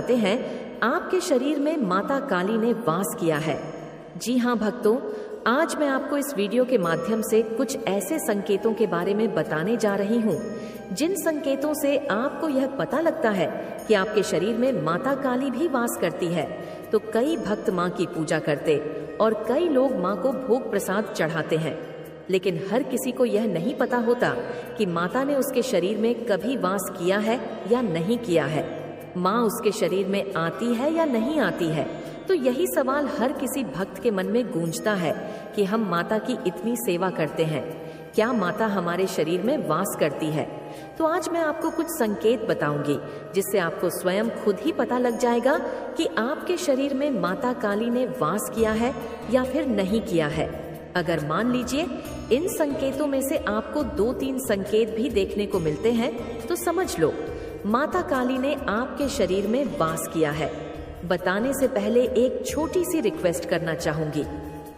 बताते हैं आपके शरीर में माता काली ने वास किया है। जी हाँ भक्तों, आज मैं आपको इस वीडियो के माध्यम से कुछ ऐसे संकेतों के बारे में बताने जा रही हूँ जिन संकेतों से आपको यह पता लगता है कि आपके शरीर में माता काली भी वास करती है। तो कई भक्त माँ की पूजा करते और कई लोग माँ को भोग प्रसाद चढ़ाते हैं, लेकिन हर किसी को यह नहीं पता होता कि माता ने उसके शरीर में कभी वास किया है या नहीं किया है। माँ उसके शरीर में आती है या नहीं आती है। तो यही सवाल हर किसी भक्त के मन में गूंजता है कि हम माता की इतनी सेवा करते हैं, क्या माता हमारे शरीर में वास करती है? तो आज मैं आपको कुछ संकेत बताऊंगी जिससे आपको स्वयं खुद ही पता लग जाएगा कि आपके शरीर में माता काली ने वास किया है या फिर नहीं किया है। अगर मान लीजिए इन संकेतों में से आपको 2-3 संकेत भी देखने को मिलते हैं तो समझ लो माता काली ने आपके शरीर में वास किया है। बताने से पहले एक छोटी सी रिक्वेस्ट करना चाहूंगी,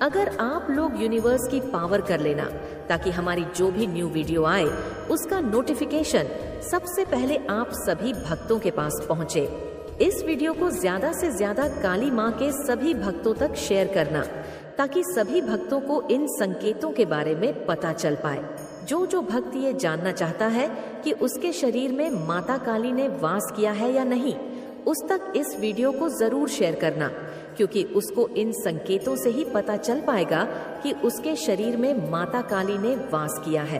अगर आप लोग यूनिवर्स की पावर कर लेना ताकि हमारी जो भी न्यू वीडियो आए उसका नोटिफिकेशन सबसे पहले आप सभी भक्तों के पास पहुंचे। इस वीडियो को ज्यादा से ज्यादा काली माँ के सभी भक्तों तक शेयर करना ताकि सभी भक्तों को इन संकेतों के बारे में पता चल पाए। जो भक्त ये जानना चाहता है कि उसके शरीर में माता काली ने वास किया है या नहीं, उस तक इस वीडियो को जरूर शेयर करना, क्योंकि उसको इन संकेतों से ही पता चल पाएगा कि उसके शरीर में माता काली ने वास किया है।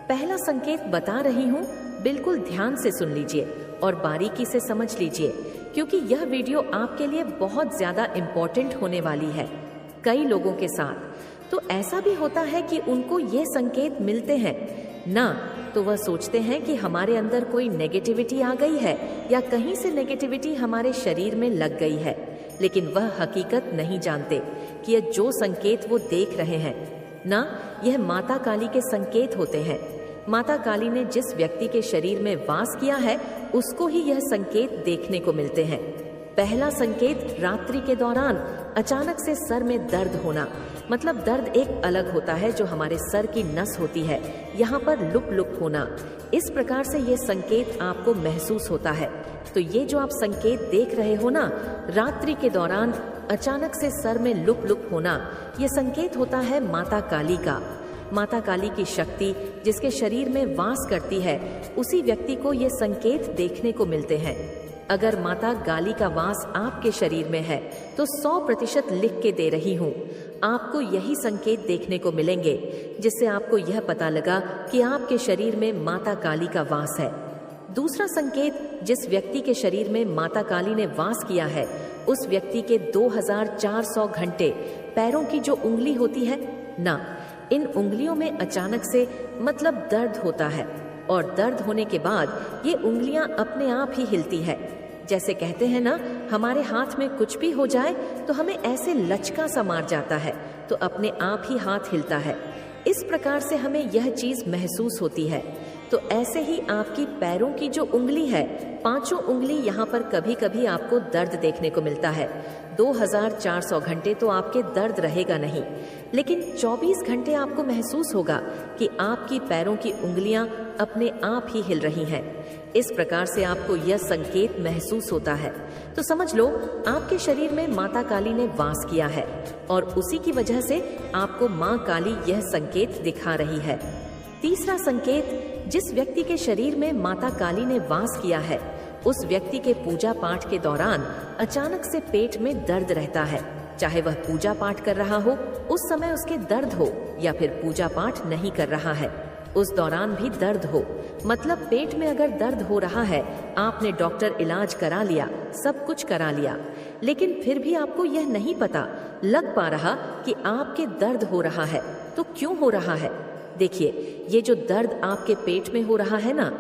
पहला संकेत बता रही हूँ, बिल्कुल ध्यान से सुन लीजिए और बारीकी से समझ लीजिए, क्योंकि यह वीडियो आपके लिए बहुत ज्यादा इम्पोर्टेंट होने वाली है। कई लोगों के साथ तो ऐसा भी होता है कि उनको ये संकेत मिलते हैं ना, तो वह सोचते हैं कि हमारे अंदर कोई नेगेटिविटी आ गई है या कहीं से नेगेटिविटी हमारे शरीर में लग गई है, लेकिन वह हकीकत नहीं जानते कि यह जो संकेत वो देख रहे हैं ना, यह माता काली के संकेत होते हैं। माता काली ने जिस व्यक्ति के शरीर में वास किया है उसको ही यह संकेत देखने को मिलते हैं। पहला संकेत, रात्रि के दौरान अचानक से सर में दर्द होना। मतलब दर्द एक अलग होता है जो हमारे सर की नस होती है, यहाँ पर लुप लुप होना। इस प्रकार से ये संकेत आपको महसूस होता है। तो ये जो आप संकेत देख रहे हो ना, रात्रि के दौरान अचानक से सर में लुप लुप होना, ये संकेत होता है माता काली का। माता काली की शक्ति जिसके शरीर में वास करती है उसी व्यक्ति को ये संकेत देखने को मिलते हैं। अगर माता काली का वास आपके शरीर में है तो 100% लिख के दे रही हूँ, आपको यही संकेत देखने को मिलेंगे जिससे आपको यह पता लगा कि आपके शरीर में माता काली का वास है। दूसरा संकेत, जिस व्यक्ति के शरीर में माता काली ने वास किया है उस व्यक्ति के 2400 घंटे पैरों की जो उंगली होती है ना, इन उंगलियों में अचानक से मतलब दर्द होता है और दर्द होने के बाद ये उंगलियां अपने आप ही हिलती है। जैसे कहते हैं ना, हमारे हाथ में कुछ भी हो जाए तो हमें ऐसे लचका सा मार जाता है तो अपने आप ही हाथ हिलता है। इस प्रकार से हमें यह चीज महसूस होती है। तो ऐसे ही आपकी पैरों की जो उंगली है, 5 उंगली, यहाँ पर कभी कभी आपको दर्द देखने को मिलता है। 2400 घंटे तो आपके दर्द रहेगा नहीं, लेकिन 24 घंटे आपको महसूस होगा कि आपकी पैरों की उंगलियां अपने आप ही हिल रही हैं। इस प्रकार से आपको यह संकेत महसूस होता है। तो समझ लो आपके शरीर में माता काली ने वास किया है और उसी की वजह से आपको माँ काली यह संकेत दिखा रही है। तीसरा संकेत, जिस व्यक्ति के शरीर में माता काली ने वास किया है उस व्यक्ति के पूजा पाठ के दौरान अचानक से पेट में दर्द रहता है। चाहे वह पूजा पाठ कर रहा हो उस समय उसके दर्द हो या फिर पूजा पाठ नहीं कर रहा है उस दौरान भी दर्द हो। मतलब पेट में अगर दर्द हो रहा है, आपने डॉक्टर इलाज करा लिया, सब कुछ करा लिया, लेकिन फिर भी आपको यह नहीं पता लग पा रहा कि आपके दर्द हो रहा है। तो क्यों हो रहा है? देखिए, ये जो दर्द आपके पेट में हो रहा है ना,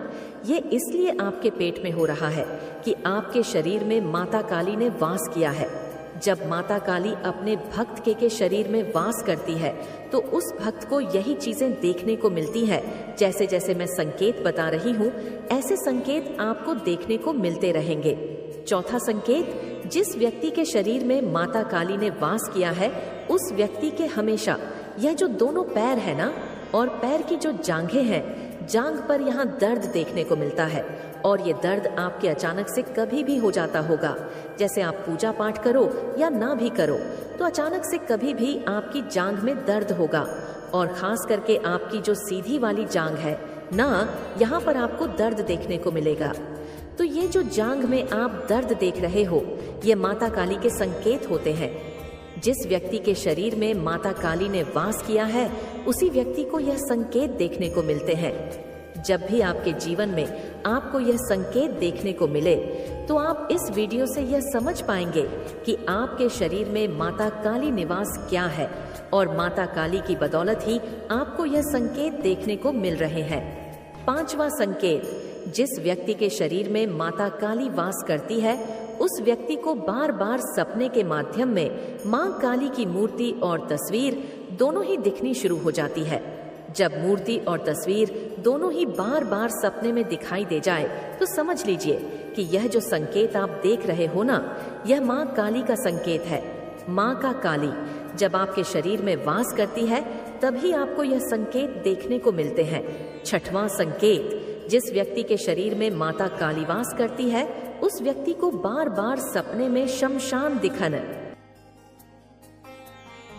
ये इसलिए आपके पेट में हो रहा है कि आपके शरीर में माता काली ने वास किया है। जब माता काली अपने भक्त के शरीर में वास करती है तो उस भक्त को यही चीजें देखने को मिलती है। जैसे जैसे मैं संकेत बता रही हूँ ऐसे संकेत आपको देखने को मिलते रहेंगे। चौथा संकेत, जिस व्यक्ति के शरीर में माता काली ने वास किया है उस व्यक्ति के हमेशा यह जो दोनों पैर है ना और पैर की जो जांघें हैं, जांघ पर यहाँ दर्द देखने को मिलता है और ये दर्द आपके अचानक से कभी भी हो जाता होगा। जैसे आप पूजा पाठ करो या ना भी करो, तो अचानक से कभी भी आपकी जांघ में दर्द होगा, और खास करके आपकी जो सीधी वाली जांघ है ना, यहाँ पर आपको दर्द देखने को मिलेगा। तो ये जो जांघ में आप दर्द देख रहे हो, ये माता काली के संकेत होते हैं। जिस व्यक्ति के शरीर में माता काली ने वास किया है, उसी व्यक्ति को यह संकेत देखने को मिलते हैं। जब भी आपके जीवन में आपको यह संकेत देखने को मिले, तो आप इस वीडियो से यह समझ पाएंगे कि आपके शरीर में माता काली निवास क्या है, और माता काली की बदौलत ही आपको यह संकेत देखने को मिल रहे हैं। 5वां संकेत, जिस व्यक्ति के शरीर में माता काली वास करती है, उस व्यक्ति को बार बार सपने के माध्यम में मां काली की मूर्ति और तस्वीर दोनों ही दिखनी शुरू हो जाती है। जब मूर्ति और तस्वीर दोनों ही बार बार सपने में दिखाई दे जाए, तो समझ लीजिए कि यह जो संकेत आप देख रहे हो ना, यह मां काली का संकेत है। मां का काली जब आपके शरीर में वास करती है, तभी आपको यह संकेत देखने को मिलते हैं। 6वां संकेत, जिस व्यक्ति के शरीर में माता काली वास करती है, उस व्यक्ति को बार बार सपने में शमशान दिखन।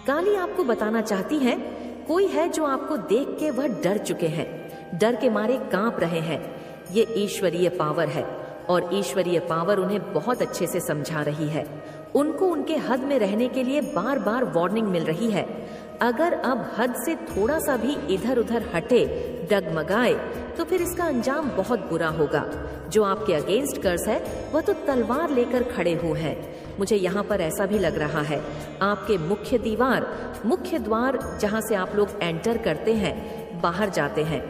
काली आपको बताना चाहती है, कोई है जो आपको देख के वह डर चुके हैं, डर के मारे कांप रहे हैं। ये ईश्वरीय पावर है, और ईश्वरीय पावर उन्हें बहुत अच्छे से समझा रही है। उनको उनके हद में रहने के लिए बार बार वार्निंग मिल रही है। अगर अब हद से थोड़ा सा भी इधर उधर हटे, डगमगाए, तो फिर इसका अंजाम बहुत बुरा होगा। जो आपके अगेंस्ट कर्स है, वह तो तलवार लेकर खड़े हुए हैं। मुझे यहाँ पर ऐसा भी लग रहा है, आपके मुख्य द्वार जहाँ से आप लोग एंटर करते हैं, बाहर जाते हैं,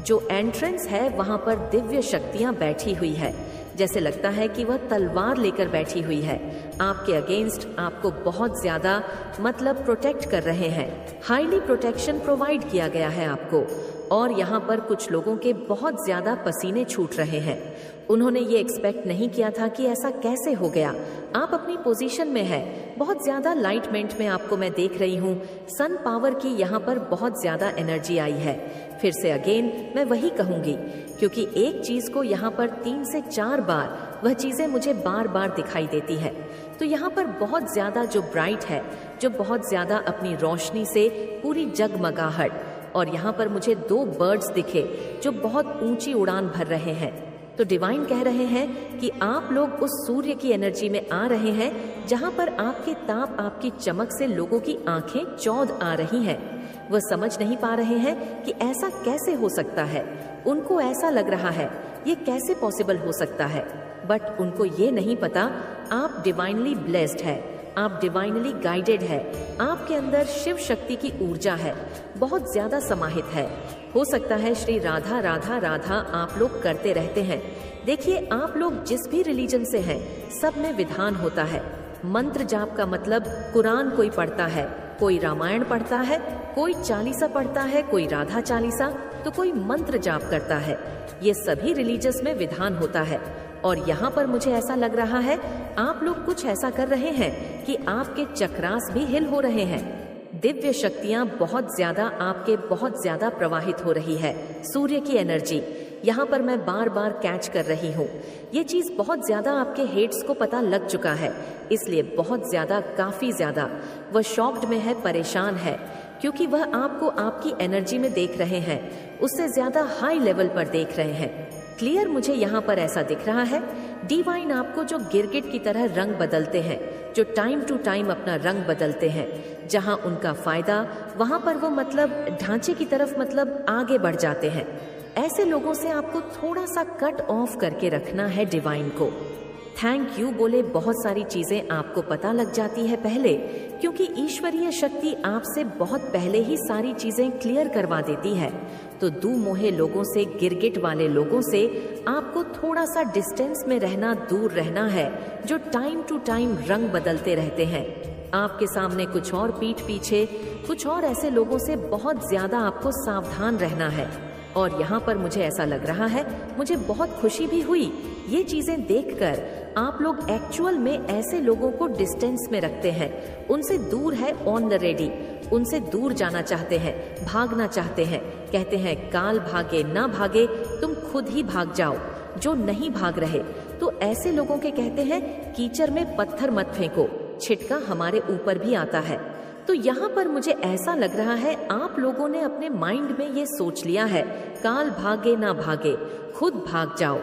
जो एंट्रेंस है वहाँ पर दिव्य शक्तियाँ बैठी हुई है। जैसे लगता है कि वह तलवार लेकर बैठी हुई है। आपके अगेंस्ट आपको बहुत ज्यादा प्रोटेक्ट कर रहे हैं। हाईली प्रोटेक्शन प्रोवाइड किया गया है आपको। और यहाँ पर कुछ लोगों के बहुत ज्यादा पसीने छूट रहे हैं। उन्होंने ये एक्सपेक्ट नहीं किया था कि ऐसा कैसे हो गया। आप अपनी पोजीशन में है, बहुत ज्यादा लाइटमेंट में आपको मैं देख रही हूँ। सन पावर की यहाँ पर बहुत ज्यादा एनर्जी आई है। फिर से अगेन मैं वही कहूंगी, क्योंकि एक चीज को यहाँ पर 3 से 4 बार वह चीजें मुझे बार बार दिखाई देती है। तो यहाँ पर बहुत ज्यादा जो ब्राइट है, जो बहुत ज्यादा अपनी रोशनी से पूरी जगमगाहट, और यहाँ पर मुझे 2 बर्ड्स दिखे जो बहुत ऊंची उड़ान भर रहे हैं। तो डिवाइन कह रहे हैं कि आप लोग उस सूर्य की एनर्जी में आ रहे हैं, जहाँ पर आपके ताप, आपकी चमक से लोगों की आंखें चौंध आ रही हैं। वह समझ नहीं पा रहे हैं कि ऐसा कैसे हो सकता है। उनको ऐसा लग रहा है ये कैसे पॉसिबल हो सकता है, बट उनको ये नहीं पता आप डिवाइनली ब्लेस्ड है, आप डिवाइनली गाइडेड है। आपके अंदर शिव शक्ति की ऊर्जा है, बहुत ज्यादा समाहित है। हो सकता है श्री राधा राधा राधा आप लोग करते रहते हैं। देखिए, आप लोग जिस भी रिलीजन से हैं, सब में विधान होता है। मंत्र जाप का मतलब कुरान कोई पढ़ता है, कोई रामायण पढ़ता है, कोई चालीसा पढ़ता है, कोई राधा चालीसा, तो कोई मंत्र जाप करता है। ये सभी रिलीजियस में विधान होता है। और यहाँ पर मुझे ऐसा लग रहा है आप लोग कुछ ऐसा कर रहे हैं कि आपके चक्रास भी हिल हो रहे हैं। दिव्य शक्तियाँ बहुत ज्यादा प्रवाहित हो रही है। सूर्य की एनर्जी यहाँ पर मैं बार बार कैच कर रही हूँ। ये चीज बहुत ज्यादा आपके हेड्स को पता लग चुका है, इसलिए बहुत ज्यादा, काफी ज्यादा वह शॉक्ड में है, परेशान है, क्योंकि वह आपको आपकी एनर्जी में देख रहे हैं, उससे ज्यादा हाई लेवल पर देख रहे हैं। क्लियर मुझे यहाँ पर ऐसा दिख रहा है। डिवाइन आपको जो गिरगिट की तरह रंग बदलते हैं, जो टाइम टू टाइम अपना रंग बदलते हैं, जहाँ उनका फायदा वहां पर वो ढांचे की तरफ आगे बढ़ जाते हैं। ऐसे लोगों से आपको थोड़ा सा कट ऑफ करके रखना है डिवाइन को। थैंक यू बोले बहुत सारी चीजें आपको पता लग जाती है पहले, क्योंकि ईश्वरीय शक्ति आपसे बहुत पहले ही सारी चीजें क्लियर करवा देती है। तो दू मोहे लोगों से, गिरगिट वाले लोगों से आपको थोड़ा सा डिस्टेंस में रहना, दूर रहना है, जो टाइम टू टाइम रंग बदलते रहते हैं। आपके सामने कुछ और, पीठ पीछे कुछ और ऐसे लोगों से बहुत ज्यादा आपको सावधान रहना है। और यहाँ पर मुझे ऐसा लग रहा है, मुझे बहुत खुशी भी हुई ये चीजें देखकर। आप लोग एक्चुअल में ऐसे लोगों को डिस्टेंस में रखते हैं, उनसे दूर है, ऑन द रेडी, उनसे दूर जाना चाहते हैं, भागना चाहते हैं। कहते हैं काल भागे ना भागे, तुम खुद ही भाग जाओ। जो नहीं भाग रहे, तो ऐसे लोगों के कहते हैं कीचड़ में पत्थर मत फेंको, छिटका हमारे ऊपर भी आता है। तो यहाँ पर मुझे ऐसा लग रहा है आप लोगों ने अपने माइंड में ये सोच लिया है, काल भागे ना भागे, खुद भाग जाओ।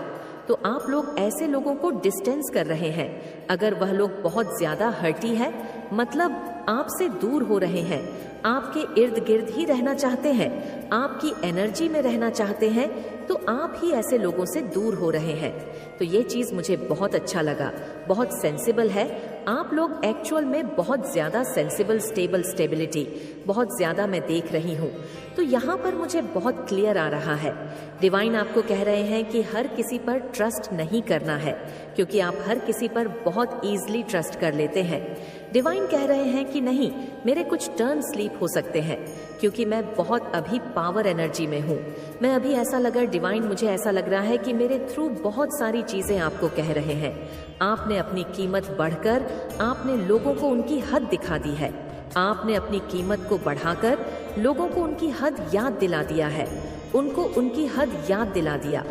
तो आप लोग ऐसे लोगों को डिस्टेंस कर रहे हैं। अगर वह लोग बहुत ज्यादा हर्टी है, मतलब आपसे दूर हो रहे हैं, आपके इर्द गिर्द ही रहना चाहते हैं, आपकी एनर्जी में रहना चाहते हैं, तो आप ही ऐसे लोगों से दूर हो रहे हैं। तो ये चीज़ मुझे बहुत अच्छा लगा, बहुत सेंसिबल है। आप लोग एक्चुअल में बहुत ज़्यादा सेंसिबल, स्टेबिलिटी बहुत ज़्यादा मैं देख रही हूँ। तो यहाँ पर मुझे बहुत क्लियर आ रहा है, डिवाइन आपको कह रहे हैं कि हर किसी पर ट्रस्ट नहीं करना है, क्योंकि आप हर किसी पर बहुत ईजिली ट्रस्ट कर लेते हैं। डिवाइन कह रहे हैं कि नहीं, मेरे कुछ टर्न स्लीप हो सकते हैं, क्योंकि मैं बहुत अभी पावर एनर्जी में हूँ। मैं अभी ऐसा लगा डिवाइन, मुझे ऐसा लग रहा है कि मेरे थ्रू बहुत सारी चीज़ें आपको कह रहे हैं। आपने अपनी कीमत बढ़कर आपने लोगों को उनकी हद दिखा दी है। आपने अपनी कीमत को बढ़ाकर लोगों को उनकी हद याद दिला दिया है। उनको उनकी हद याद दिला दिया,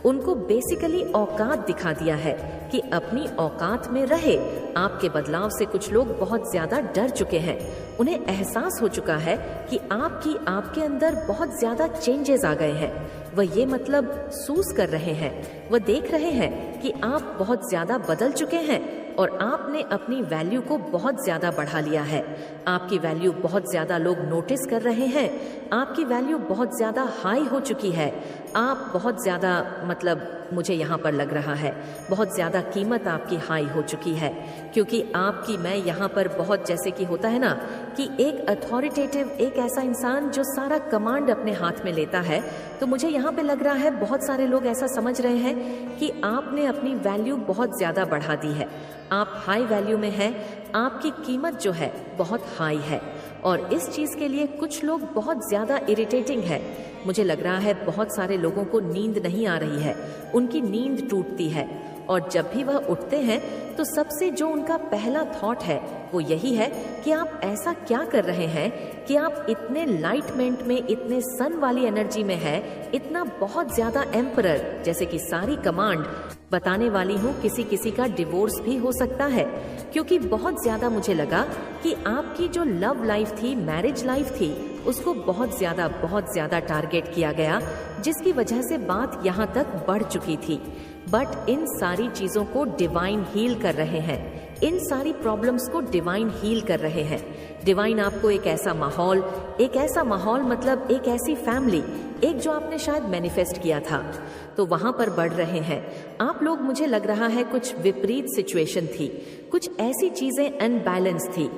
उनको बेसिकली औकात दिखा दिया है कि अपनी औकात में रहे। आपके बदलाव से कुछ लोग बहुत ज्यादा डर चुके हैं। उन्हें एहसास हो चुका है कि आपके अंदर बहुत ज्यादा चेंजेस आ गए हैं। वह ये मतलब सूस कर रहे हैं, वह देख रहे हैं कि आप बहुत ज्यादा बदल चुके हैं और आपने अपनी वैल्यू को बहुत ज्यादा बढ़ा लिया है। आपकी वैल्यू बहुत ज्यादा लोग नोटिस कर रहे हैं। आपकी वैल्यू बहुत ज्यादा हाई हो चुकी है। आप बहुत ज्यादा, मतलब मुझे यहाँ पर लग रहा है बहुत ज्यादा कीमत आपकी हाई हो चुकी है, क्योंकि आपकी, मैं यहाँ पर बहुत, जैसे कि होता है ना कि एक अथॉरिटेटिव, एक ऐसा इंसान जो सारा कमांड अपने हाथ में लेता है, तो मुझे यहाँ पे लग रहा है बहुत सारे लोग ऐसा समझ रहे हैं कि आपने अपनी वैल्यू बहुत ज्यादा बढ़ा दी है। आप हाई वैल्यू में हैं, आपकी कीमत जो है बहुत हाई है, और इस चीज़ के लिए कुछ लोग बहुत ज़्यादा इरिटेटिंग है। मुझे लग रहा है बहुत सारे लोगों को नींद नहीं आ रही है, उनकी नींद टूटती है, और जब भी वह उठते हैं तो सबसे जो उनका पहला थॉट है वो यही है कि आप ऐसा क्या कर रहे हैं कि आप इतने लाइटमेंट में, इतने सन वाली एनर्जी में है, इतना बहुत ज़्यादा एम्परर, जैसे कि सारी कमांड बताने वाली हूँ। किसी किसी का डिवोर्स भी हो सकता है, क्योंकि बहुत ज़्यादा मुझे लगा कि आपकी जो लव लाइफ थी, मैरिज लाइफ थी, उसको बहुत ज़्यादा टारगेट किया गया, जिसकी वजह से बात यहाँ तक बढ़ चुकी थी। बट इन सारी चीज़ों को डिवाइन हील कर रहे हैं, इन सारी प्रॉब्लम्स को डिवाइन हील कर रहे हैं। डिवाइन आपको एक ऐसा माहौल मतलब एक ऐसी फैमिली, एक जो आपने शायद मैनिफेस्ट किया था, तो वहां पर बढ़ रहे हैं आप लोग। मुझे लग रहा है कुछ विपरीत सिचुएशन थी, कुछ ऐसी चीजें अनबैलेंस थी।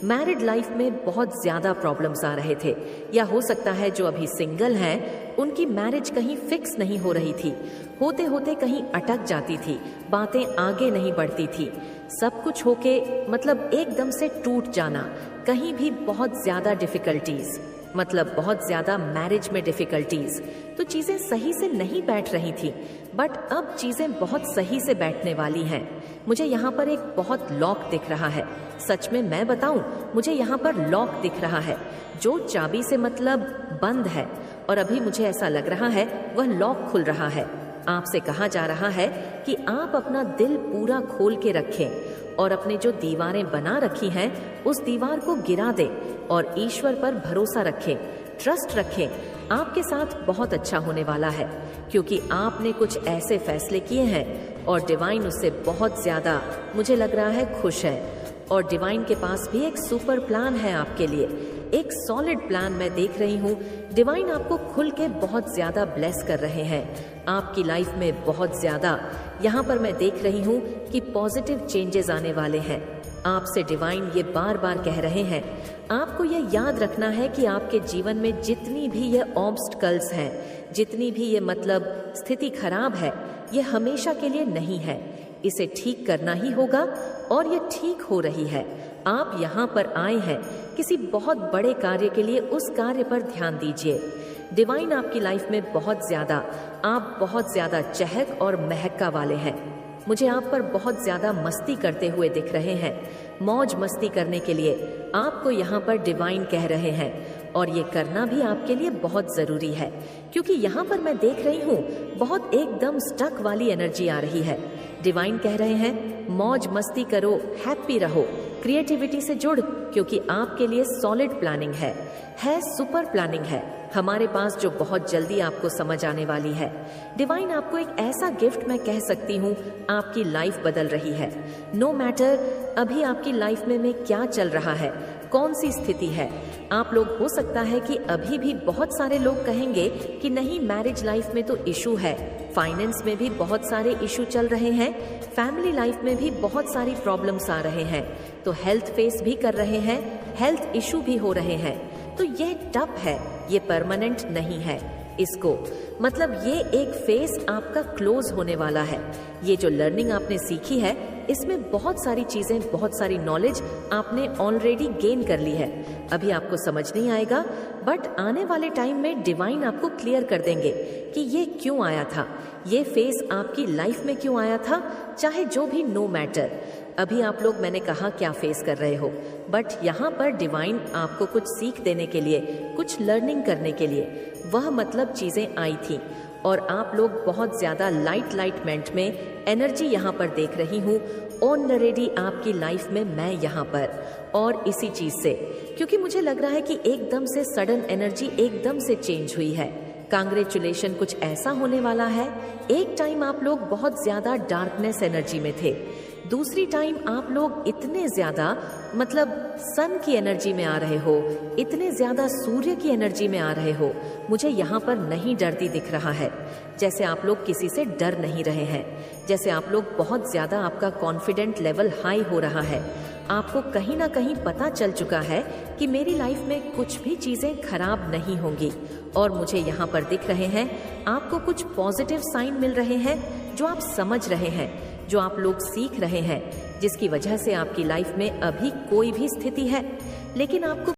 मैरिड लाइफ में बहुत ज्यादा प्रॉब्लम्स आ रहे थे, या हो सकता है जो अभी सिंगल हैं उनकी मैरिज कहीं फिक्स नहीं हो रही थी, होते होते कहीं अटक जाती थी, बातें आगे नहीं बढ़ती थी, सब कुछ होके मतलब एकदम से टूट जाना, कहीं भी बहुत ज्यादा डिफिकल्टीज, मतलब बहुत ज्यादा मैरिज में डिफिकल्टीज। तो चीजें सही से नहीं बैठ रही थी, बट अब चीजें बहुत सही से बैठने वाली हैं। मुझे यहाँ पर एक बहुत लॉक दिख रहा है, सच में मैं बताऊं, मुझे यहाँ पर लॉक दिख रहा है जो चाबी से मतलब बंद है, और अभी मुझे ऐसा लग रहा है वह लॉक खुल रहा है। आपसे कहा जा रहा है कि आप अपना दिल पूरा खोल के रखें और अपने जो दीवारें बना रखी हैं उस दीवार को गिरा दें और ईश्वर पर भरोसा रखें, ट्रस्ट रखें। आपके साथ बहुत अच्छा होने वाला है, क्योंकि आपने कुछ ऐसे फैसले किए हैं और डिवाइन उससे बहुत ज्यादा, मुझे लग रहा है, खुश है। और डिवाइन के पास भी एक सुपर प्लान है आपके लिए, एक सॉलिड प्लान मैं देख रही हूँ। डिवाइन आपको खुल के बहुत ज्यादा ब्लेस कर रहे हैं, आपकी लाइफ में बहुत ज्यादा, यहाँ पर मैं देख रही हूँ कि पॉजिटिव चेंजेस आने वाले हैं। आपसे डिवाइन ये बार बार कह रहे हैं, आपको ये याद रखना है कि आपके जीवन में जितनी भी ये ऑब्स्टकल्स हैं, जितनी भी ये मतलब स्थिति खराब है, ये हमेशा के लिए नहीं है, इसे ठीक करना ही होगा, और ये ठीक हो रही है। आप यहाँ पर आए हैं किसी बहुत बड़े कार्य के लिए, उस कार्य पर ध्यान दीजिए। डिवाइन आपकी लाइफ में बहुत ज्यादा, आप बहुत ज्यादा चहक और महका वाले हैं। मुझे आप पर बहुत ज्यादा मस्ती करते हुए दिख रहे हैं, मौज मस्ती करने के लिए आपको यहाँ पर डिवाइन कह रहे हैं। और ये करना भी आपके लिए बहुत ज़रूरी है, क्योंकि यहाँ पर मैं देख रही हूँ बहुत एकदम स्टक वाली एनर्जी आ रही है। डिवाइन कह रहे हैं मौज मस्ती करो, हैप्पी रहो, क्रिएटिविटी से जुड़, क्योंकि आपके लिए सॉलिड प्लानिंग है सुपर प्लानिंग है हमारे पास, जो बहुत जल्दी आपको समझ आने वाली है। डिवाइन आपको एक ऐसा गिफ्ट मैं कह सकती हूँ, आपकी लाइफ बदल रही है। नो मैटर अभी आपकी लाइफ में क्या चल रहा है, कौन सी स्थिति है। आप लोग हो सकता है कि अभी भी बहुत सारे लोग कहेंगे कि नहीं, मैरिज लाइफ में तो इशू है, फाइनेंस में भी बहुत सारे इशू चल रहे हैं, फैमिली लाइफ में भी बहुत सारी प्रॉब्लम्स आ रहे हैं, तो हेल्थ फेस भी कर रहे हैं, हेल्थ इशू भी हो रहे हैं। तो ये टफ है, ये परमानेंट नहीं है। इसको मतलब ये एक फेस आपका क्लोज होने वाला है। ये जो लर्निंग आपने सीखी है, इसमें बहुत सारी चीजें, बहुत सारी नॉलेज आपने ऑलरेडी गेन कर ली है। अभी आपको समझ नहीं आएगा, बट आने वाले टाइम में डिवाइन आपको क्लियर कर देंगे कि ये क्यों आया था, ये फेस आपकी लाइफ में क्यों आया था, चाहे जो भी, नो मैटर। अभी आप लोग, मैंने कहा, क्या फेस कर रहे हो, बट यहाँ पर डिवाइन आपको कुछ सीख देने के लिए, कुछ लर्निंग करने के लिए वह मतलब चीज़ें आई थी, और आप लोग बहुत ज़्यादा लाइटमेंट में एनर्जी यहाँ पर देख रही हूँ ऑलरेडी आपकी लाइफ में, मैं यहाँ पर। और इसी चीज़ से, क्योंकि मुझे लग रहा है कि एकदम से सडन एनर्जी एकदम से चेंज हुई है। कांग्रेचुलेशन, कुछ ऐसा होने वाला है। एक टाइम आप लोग बहुत ज़्यादा डार्कनेस एनर्जी में थे, दूसरी टाइम आप लोग इतने ज़्यादा मतलब सन की एनर्जी में आ रहे हो, इतने ज़्यादा सूर्य की एनर्जी में आ रहे हो। मुझे यहाँ पर नहीं डरती दिख रहा है, जैसे आप लोग किसी से डर नहीं रहे हैं, जैसे आप लोग बहुत ज़्यादा, आपका कॉन्फिडेंट लेवल हाई हो रहा है। आपको कहीं ना कहीं पता चल चुका है कि मेरी लाइफ में कुछ भी चीज़ें खराब नहीं होंगी, और मुझे यहाँ पर दिख रहे हैं आपको कुछ पॉजिटिव साइन मिल रहे हैं, जो आप समझ रहे हैं, जो आप लोग सीख रहे हैं, जिसकी वजह से आपकी लाइफ में अभी कोई भी स्थिति है, लेकिन आपको